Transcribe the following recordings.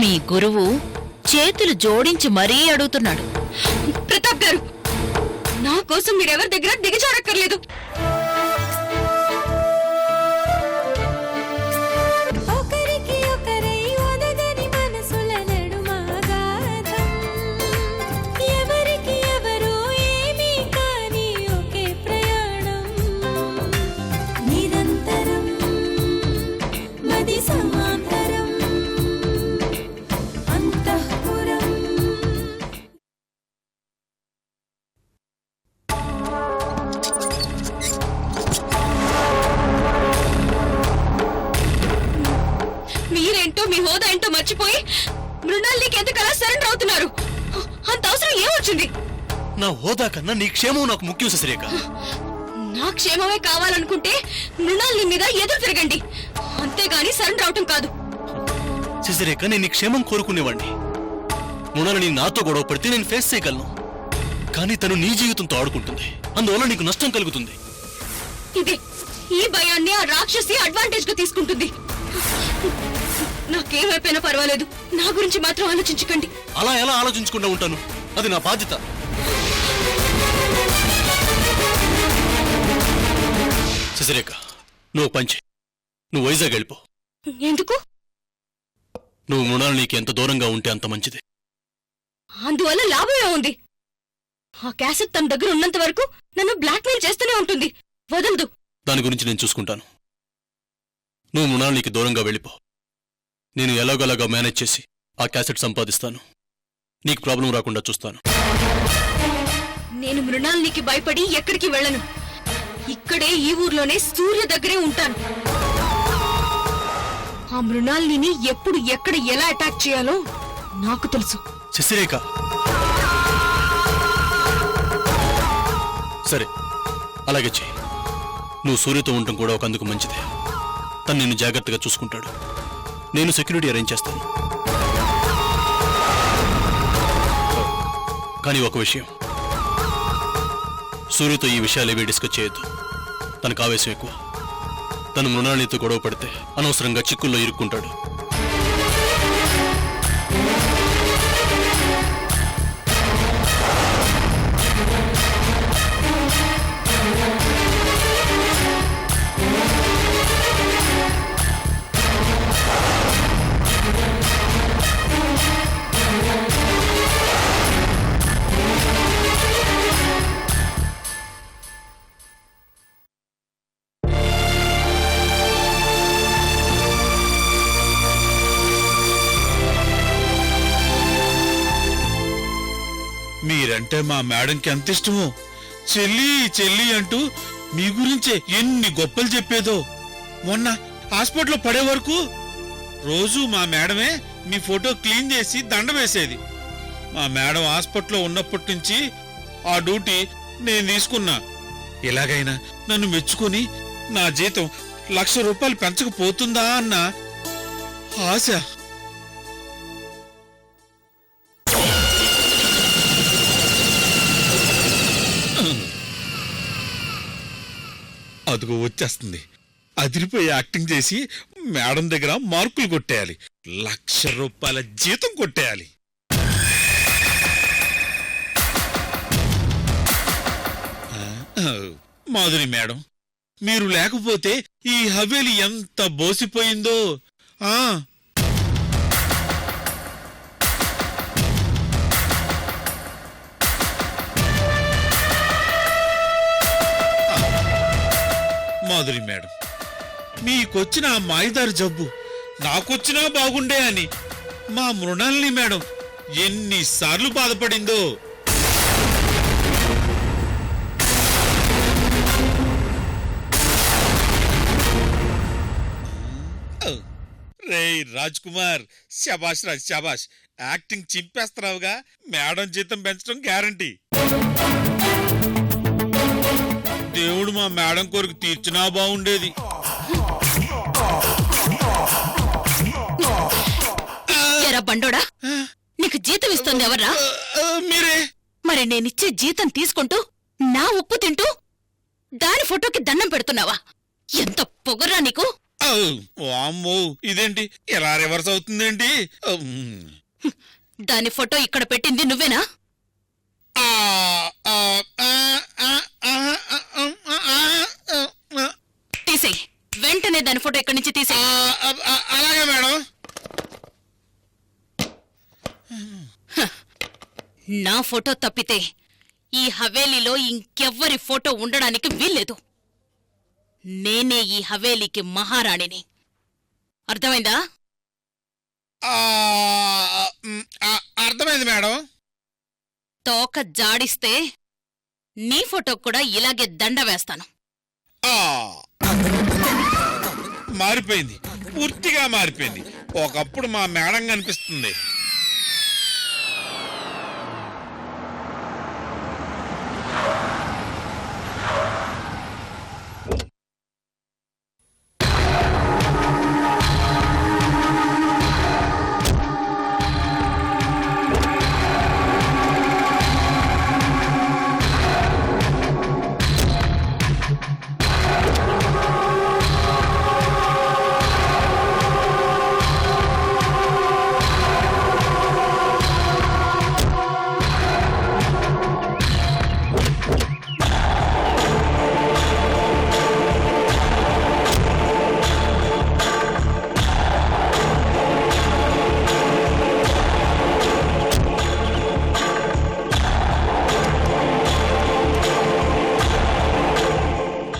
మీ గురువు చేతులు జోడించి మరీ అడుగుతున్నాడు. ప్రతాప్ గారు, నా కోసం మీరెవరి దగ్గర దిగజారక్కర్లేదు. మీరేంటో మీ హోదా ఏంటో మర్చిపోయి మృణాల్నికి ఎంతకలా సరెండర్ అవుతున్నారు. అంత అవసరం ఏమొచ్చింది? నా హోదా కన్నా నీ క్షేమం నాకు ముఖ్యం శశిరేఖ. నా క్షేమమే కావాలనుకుంటే మృణాల్ని మీద ఎదురు తిరగండి, అంతేగాని సరెండర్ అవటం కాదు. శశిరేఖ, నేను నీ క్షేమం కోరుకునేవాణ్ణి. మృణాలని నాతో గొడవ పడితే నేను ఫేస్ చేయగలను, కానీ తను నీ జీవితంతో ఆడుకుంటుంది. అందువల్ల నీకు నష్టం కలుగుతుంది. ఇదే ఈ భయాన్ని ఆ రాక్షసి అడ్వాంటేజ్ గా తీసుకుంటుంది. నాకేమైపోయినా పర్వాలేదు, నా గురించి మాత్రం ఆలోచించకండి. అలా ఎలా ఆలోచించకుండా ఉంటాను? అది నా బాధ్యత. శశిరేఖ, నువ్వు పంచే, నువ్వు వైజాగ్ వెళ్ళిపో. ఎందుకు? నువ్వు మృణాలు నీకు ఎంత దూరంగా ఉంటే అంత మంచిది. అందువల్ల లాభమే ఉంది. ఆ క్యాసెట్ తన దగ్గర ఉన్నంత వరకు నన్ను బ్లాక్మెయిల్ చేస్తూనే ఉంటుంది, వదలదు. దాని గురించి నేను చూసుకుంటాను. నువ్వు మృణాళికి దూరంగా వెళ్ళిపో. నేను ఎలాగోలాగా మేనేజ్ చేసి ఆ క్యాసెట్ సంపాదిస్తాను. నీకు ప్రాబ్లం రాకుండా చూస్తాను. నేను మృణాల్నికి భయపడి ఎక్కడికి వెళ్ళను. ఇక్కడే ఈ ఊర్లోనే సూర్య దగ్గరే ఉంటాను. ఆ మృణాల్ని ఎప్పుడు ఎక్కడ ఎలా అటాక్ చేయాలో నాకు తెలుసు. శశిరేఖ, సరే అలాగే చెయ్యి. నువ్వు సూర్యతో ఉండటం కూడా ఒక అందుకు మంచిదే. తను నిన్ను జాగ్రత్తగా చూసుకుంటాడు. నేను సెక్యూరిటీ అరేంజ్ చేస్తాను. కానీ ఒక విషయం, సూర్యతో ఈ విషయాలేవీ డిస్కస్ చేయొద్దు. తనకు ఆవేశం ఎక్కువ. తను మృణాళితో గొడవ పడితే అనవసరంగా చిక్కుల్లో ఇరుక్కుంటాడు. మీరంటే మా మేడంకి ఎంత ఇష్టమో. చెల్లి చెల్లి అంటూ మీ గురించే ఎన్ని గొప్పలు చెప్పేదో. మొన్న హాస్పిటల్లో పడే వరకు రోజు మా మేడమే మీ ఫోటో క్లీన్ చేసి దండ వేసేది. మా మేడం హాస్పిటల్లో ఉన్నప్పటి నుంచి ఆ డ్యూటీ నేను తీసుకున్నా. ఎలాగైనా నన్ను మెచ్చుకొని నా జీతం 1,00,000 రూపాయలు పెంచకపోతుందా అన్న ఆశ. అదిగో వచ్చేస్తుంది. అదిరిపోయి యాక్టింగ్ చేసి మేడం దగ్గర మార్కులు కొట్టేయాలి. 1,00,000 రూపాయల జీతం కొట్టేయాలి. మాధురి మేడం, మీరు లేకపోతే ఈ హవేలి ఎంత బోసిపోయిందో. మాధురి మేడం, మీకొచ్చిన ఆ మాయిదారు జబ్బు నాకొచ్చినా బాగుండే అని మా మృణాలిని మేడం ఎన్నిసార్లు బాధపడిందో. రే రాజ్ కుమార్, శబాష్ రాజ్, శబాష్. యాక్టింగ్ చింపేస్తున్నావుగా. మేడం జీతం పెంచడం గ్యారంటీ. దేవుడు మా మేడం కొరకు తీర్చినా బాగుండేది. బండోడా, నీకు జీతం ఇస్తుంది ఎవర్రా? మీరే. మరి నేనిచ్చే జీతం తీసుకుంటూ నా ఉప్పు తింటూ దాని ఫోటోకి దండం పెడుతున్నావా? ఎంత పొగర్రా నీకు? అమ్మో ఇదేంటి ఎలా రివర్స్ అవుతుందేంటి? దాని ఫోటో ఇక్కడ పెట్టింది నువ్వేనా? తీసేయ్, వెంటనే దాని ఫోటో ఇక్కడి నుంచి తీసేయ్. అలాగే మేడం. నా ఫోటో తప్పితే ఈ హవేలీలో ఇంకెవ్వరి ఫోటో ఉండడానికి వీల్లేదు. నేనే ఈ హవేలీకి మహారాణిని. అర్థమైందా? అర్థమైంది మేడం. తోక జాడిస్తే నీ ఫోటో కూడా ఇలాగే దండ వేస్తాను. మారిపోయింది, పూర్తిగా మారిపోయింది. ఒకప్పుడు మా మేడం కనిపిస్తుంది.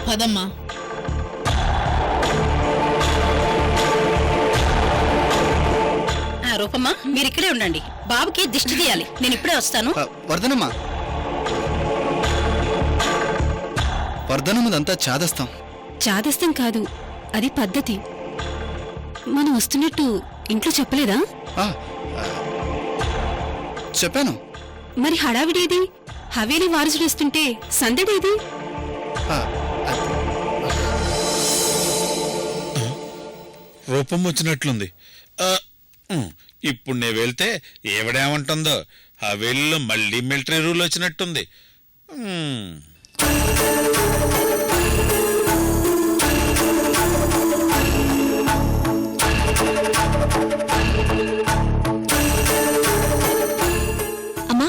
పదమ్మా. రూపమ్మా, మీరిక్కడే ఉండండి. బాబుకి దిష్టి తీయాలి. నేను ఇప్పుడే వస్తాను. వర్ధనమ్మా, వర్ధనమ్మదంతా చాదస్తాం. చాదస్తం కాదు, అది పద్ధతి. మనం వస్తున్నట్టు ఇంట్లో చెప్పలేదా? చెప్పాను. మరి హడావిడేది? హవేలీ వారసుడొస్తుంటే సందడేది? రూపం వచ్చినట్లుంది. ఇప్పుడు నేను వెళ్తే ఏవిడేమంటుందో. హవేలీలో మళ్ళీ మిలిటరీ రూల్ వచ్చినట్టుంది. అమ్మా,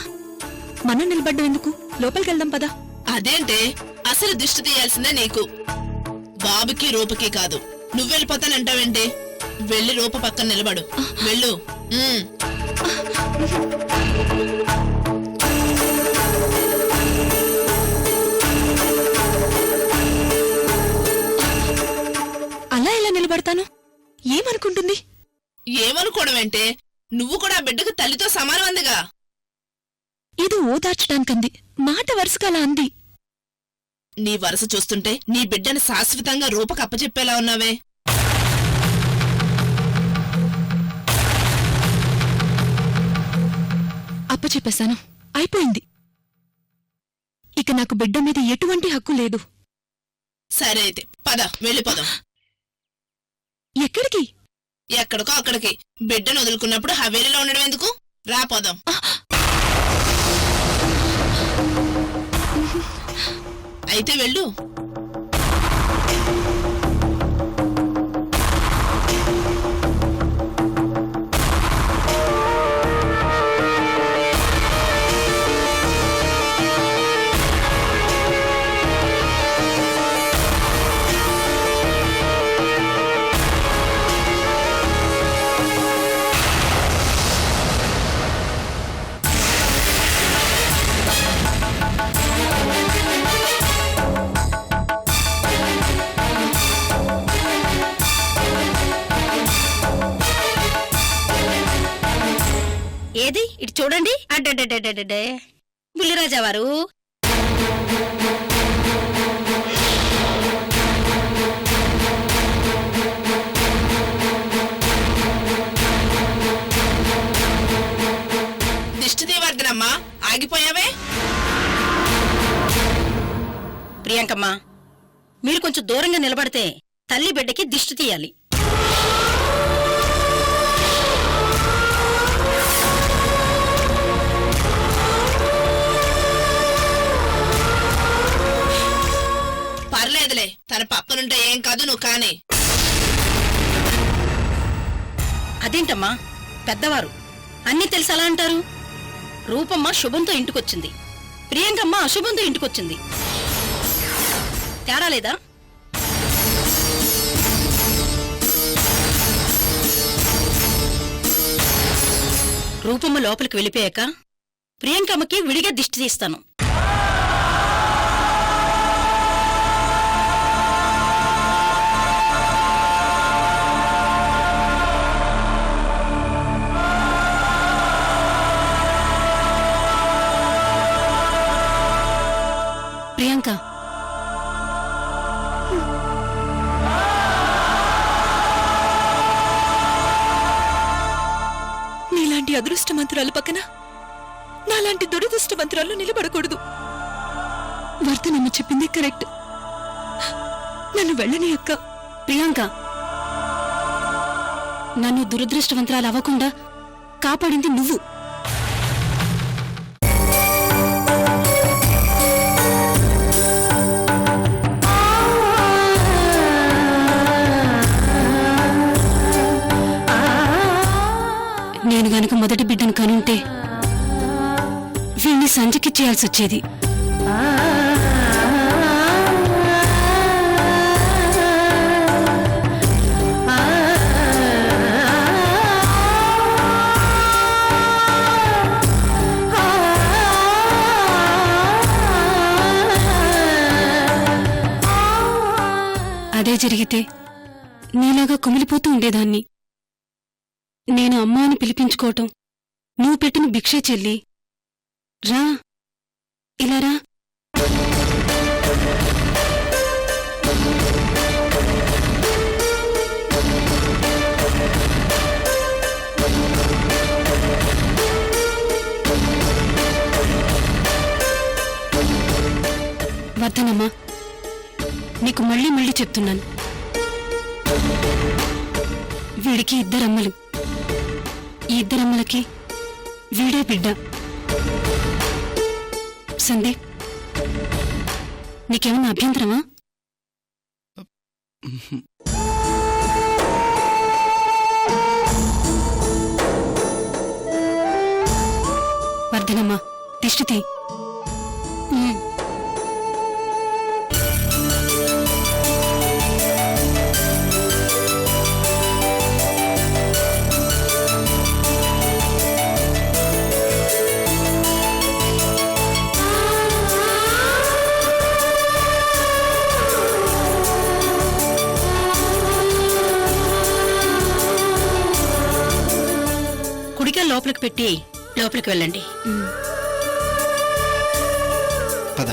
మనం నిలబడ్డం ఎందుకు? లోపలికి వెళ్దాం పదా. అదేంటే, అసలు దిష్టి తీయాల్సిందే నీకు. బాబుకి రూపకి కాదు. నువ్వెళ్ళిపోతానంటావేంటి? వెళ్ళి రూప పక్కన నిలబడు. వెళ్ళు. అలా ఎలా నిలబడతాను? ఏమనుకుంటుంది? ఏమనుకోవడమేంటే, నువ్వు కూడా బిడ్డకు తల్లితో సమానం అందిగా. ఏదో ఓదార్చడానికంది, మాట వరుసగా అలా అంది. నీ వరస చూస్తుంటే నీ బిడ్డను శాశ్వతంగా రూపకు అప్పచెప్పేలా ఉన్నావే. అప్పచెప్పేశాను, అయిపోయింది. ఇక నాకు బిడ్డ మీద ఎటువంటి హక్కు లేదు. సరే అయితే పద, వెళ్ళిపోదాం. ఎక్కడికి? ఎక్కడికో అక్కడికి. బిడ్డను వదులుకున్నప్పుడు హవేలీలో ఉండడం ఎందుకు? రా పోదాం. అయితే వెళ్ళు. ఏది ఇటు చూడండి. అడ్డడ్డడ్డడ్డే బుల్లిరాజా వారు, దిష్టి తీవర్ధనమ్మా, ఆగిపోయావే. ప్రియాంకమ్మా, మీరు కొంచెం దూరంగా నిలబడితే తల్లి బిడ్డకి దిష్టి తీయాలి. పర్లేదులే, తన పక్కనుంటే ఏం కాదు, నువ్వు కానీ. అదేంటమ్మా పెద్దవారు అన్నీ తెలిసి అలా అంటారు? రూపమ్మ శుభంతో ఇంటికొచ్చింది, ప్రియాంకమ్మ అశుభంతో ఇంటికొచ్చింది. తేడా లేదా? రూపమ్మ లోపలికి వెళ్ళిపోయాక ప్రియాంకమ్మకి విడిగా దిష్టి తీస్తాను. ప్రియాంక, నీలాంటి అదృష్టమంతురాలు పక్కన నాలాంటి దురదృష్టమంతురాలు నిలబడకూడదు. వర్ధనమ్మ చెప్పింది కరెక్ట్. నన్ను వెళ్ళని అక్క. ప్రియాంక, నన్ను దురదృష్టవంతరాలు అవ్వకుండా కాపాడింది నువ్వు. నేను గనుక మొదటి బిడ్డను కనుంటే వీణ్ణి సంజకి చేయాల్సి వచ్చేది. అదే జరిగితే నీలాగా కుమిలిపోతూ ఉండేదాన్ని. నేను అమ్మా అని పిలిపించుకోవటం నువ్వు పెట్టిన భిక్షే చెల్లి. రా, ఇలా రా. వర్ధనమ్మా, నీకు మళ్ళీ మళ్ళీ చెప్తున్నాను, వీడికి ఇద్దరమ్మలు. ఈ ఇద్దరమ్మలకి వీడే బిడ్డ. సందీప్, నీకేమన్నా అభ్యంతరమా? వర్ధనమ్మా, దిష్టి తీ. కుడిగా లోపలికి పెట్టి లోపలికి వెళ్ళండి. పద.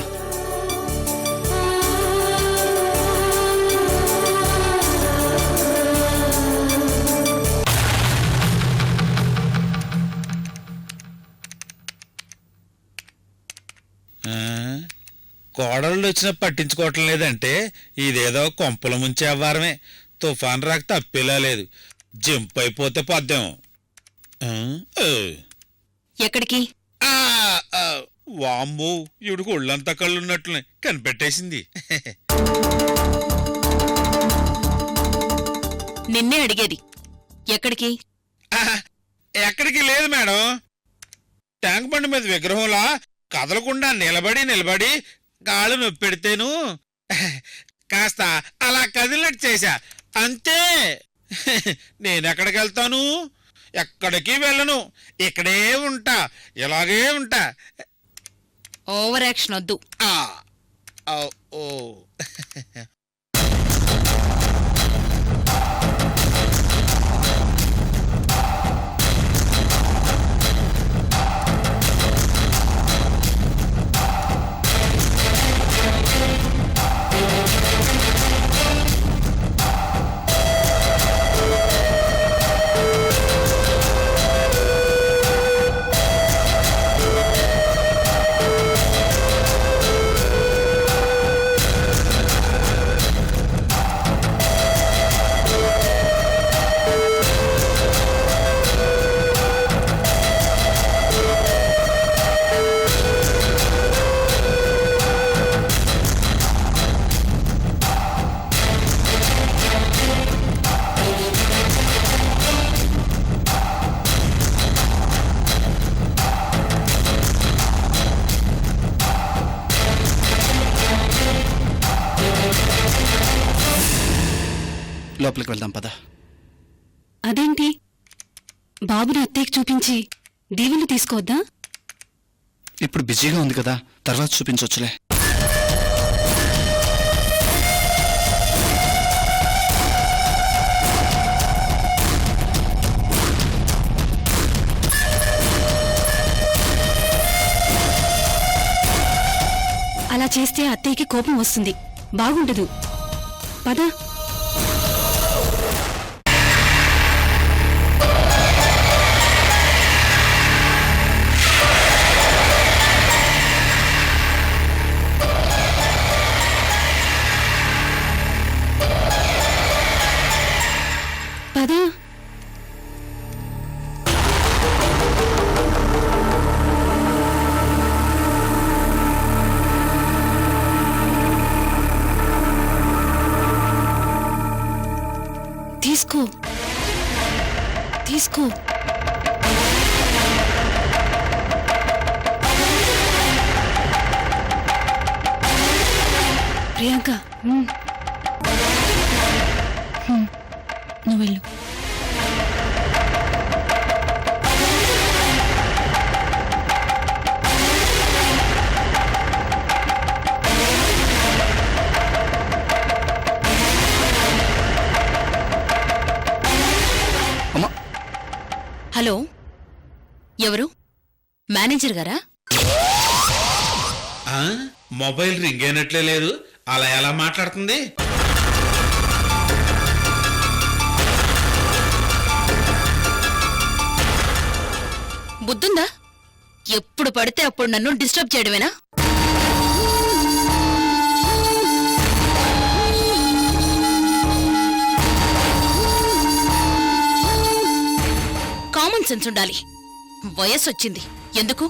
కోడళ్ళు వచ్చినా పట్టించుకోవటం లేదంటే ఇదేదో కొంపల ముంచే అవ్వారమే. తుఫాన్ రాక తప్పేలా లేదు. జంప్ అయిపోతే పద్యం. ఎక్కడికి? వాంబో, ఇవిడికి ఒళ్ళంతా కళ్ళున్నట్లున్నాయి, కనిపెట్టేసింది. నిన్నే అడిగేది, ఎక్కడికి? ఎక్కడికి లేదు మేడం. ట్యాంక్ బండి మీద విగ్రహంలా కదలకుండా నిలబడి గాళ్ళు నొప్పెడితేను కాస్త అలా కదిలినట్టు చేశా, అంతే. నేనెక్కడికి వెళ్తాను? ఎక్కడికి వెళ్ళను, ఇక్కడే ఉంటా, ఇలాగే ఉంటా. ఓవర్ యాక్షన్ వద్దు. ఓ లోపలికి వెళ్దాం పద. అదేంటి బాబుని అత్తయ్యకి చూపించి దీవెనలు తీసుకోవద్దా? ఇప్పుడు బిజీగా ఉంది కదా, తర్వాత చూపించొచ్చులే. అలా చేస్తే అత్తయ్యకి కోపం వస్తుంది, బాగుండదు. పద. పద. తీసుకో తీసుకో. ప్రియాంక, నువ్వు వెళ్ళు. అమ్మా, హలో, ఎవరు? మేనేజర్ గారా? ఆ? మొబైల్ రింగ్ అయినట్లే లేదు, అలా ఎలా మాట్లాడుతుంది? బుద్ధుందా? ఎప్పుడు పడితే అప్పుడు నన్ను డిస్టర్బ్ చేయడమేనా? కామన్ సెన్స్ ఉండాలి. వయస్సొచ్చింది, ఎందుకు?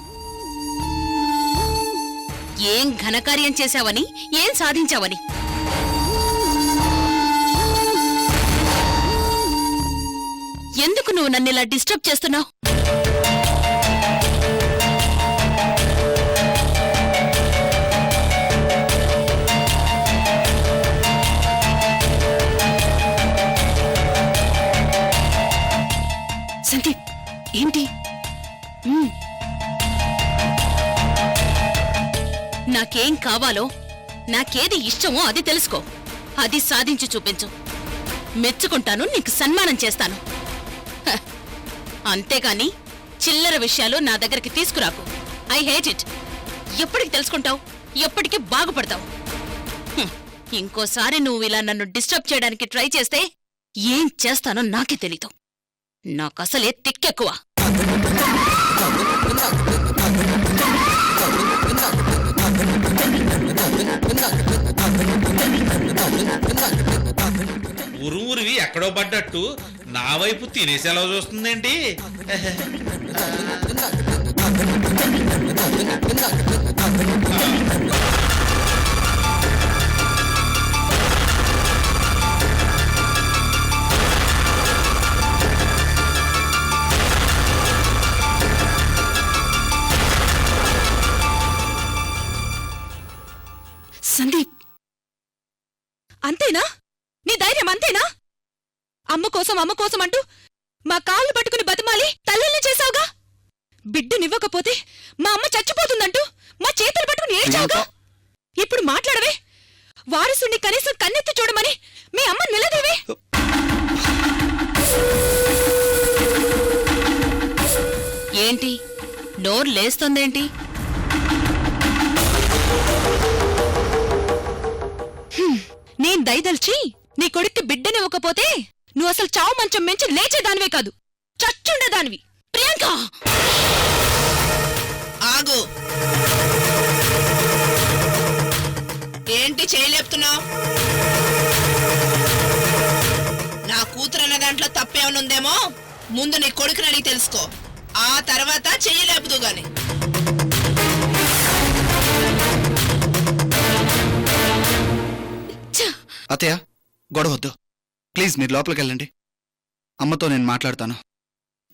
ఏం ఘనకార్యం చేశావని, ఏం సాధించావని? ఎందుకు నువ్వు నన్ను ఇలా డిస్టర్బ్ చేస్తున్నావు? సందీప్, ఏంటి? నాకేం కావాలో, నాకేది ఇష్టమో అది తెలుసుకో. అది సాధించి చూపించు. మెచ్చుకుంటాను, నీకు సన్మానం చేస్తాను. హ, అంతేకాని చిల్లర విషయాలు నా దగ్గరికి తీసుకురాకు. I hate it. ఎప్పటికి తెలుసుకుంటావు? ఎప్పటికి బాగుపడతావు? హ్మ్, ఇంకోసారి నువ్వు ఇలా నన్ను డిస్టర్బ్ చేయడానికి ట్రై చేస్తే ఏం చేస్తానో నాకే తెలీదు. నాకసలే తిక్కెక్కువ. ఉరుమురివి ఎక్కడో పడ్డట్టు నా వైపు తినేసేలా చూస్తుందేంటి? సందీప్, అంతేనా? నీ ధైర్యం అంతేనా? అమ్మ కోసం అంటూ మా కాళ్ళు పట్టుకుని బతిమాలి తల్లుల్ని చేశావుగా. బిడ్డనివ్వకపోతే మా అమ్మ చచ్చిపోతుందంటూ మా చేతులు పట్టుకుని ఏడ్చావుగా. ఇప్పుడు మాట్లాడవే. వారసుని కనీసం కన్నెత్తి చూడమని మీ అమ్మ నిలదేవే. ఏంటి నోరు లేస్తుందేంటి? నేను దయదల్చి నీ కొడుక్కి బిడ్డనివ్వకపోతే నువ్వు అసలు చావు మంచం మించి లేచేదానివే కాదు, చచ్చుండేదానివి. ప్రియాంక, ఆగు. ఏంటి చేయలేపుతున్నావు? నా కూతురన్న దాంట్లో తప్పేమనుందేమో ముందు నీ కొడుకుని అడిగి తెలుసుకో. ఆ తర్వాత చెయ్యలేపుదు గాని. అత్తయ్య గొడవద్దు ప్లీజ్, మీరు లోపలికి వెళ్ళండి. అమ్మతో నేను మాట్లాడతాను.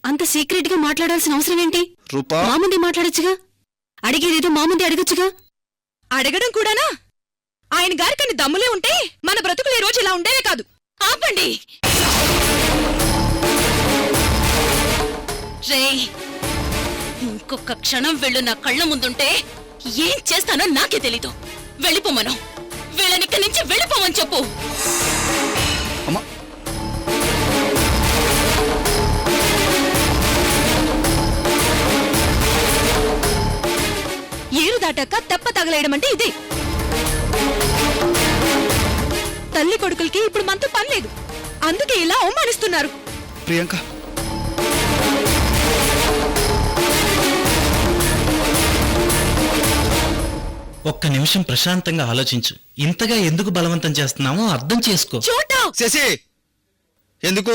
అంత సీక్రెట్ గా మాట్లాడాల్సిన అవసరం ఏంటి? రూపా, మాముంది మాట్లాడొచ్చుగా. అడిగేదేదో మాముంది అడగచ్చుగా. అడగడం కూడానా? ఆయన గారికని దమ్ములే ఉంటే మన బ్రతుకులు ఈ రోజు ఇలా ఉండేవే కాదు. ఆపండి. రేయ్, ఇంకొక క్షణం వెళ్ళు నా కళ్ళ ముందుంటే ఏం చేస్తానో నాకే తెలీదు. వెళ్ళిపోమను. వీళ్ళనిక్కడి నుంచి వెళ్ళిపోమని చెప్పు. అమ్మా ఏరు దాటాక తెప్ప తగలేయడం అంటే ఇదే. తల్లి కొడుకులకి ఇప్పుడు మనతో పని లేదు, అందుకే ఇలా అవమానిస్తున్నారు. ప్రియాంక ఒక్క నిమిషం ప్రశాంతంగా ఆలోచించు. ఇంతగా ఎందుకు బలవంతం చేస్తున్నామో అర్థం చేసుకో. చోటా శశి ఎందుకు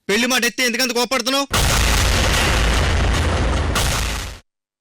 పెళ్లి మాట ఎత్తే ఎందుకంత కోపడుతున్నావు?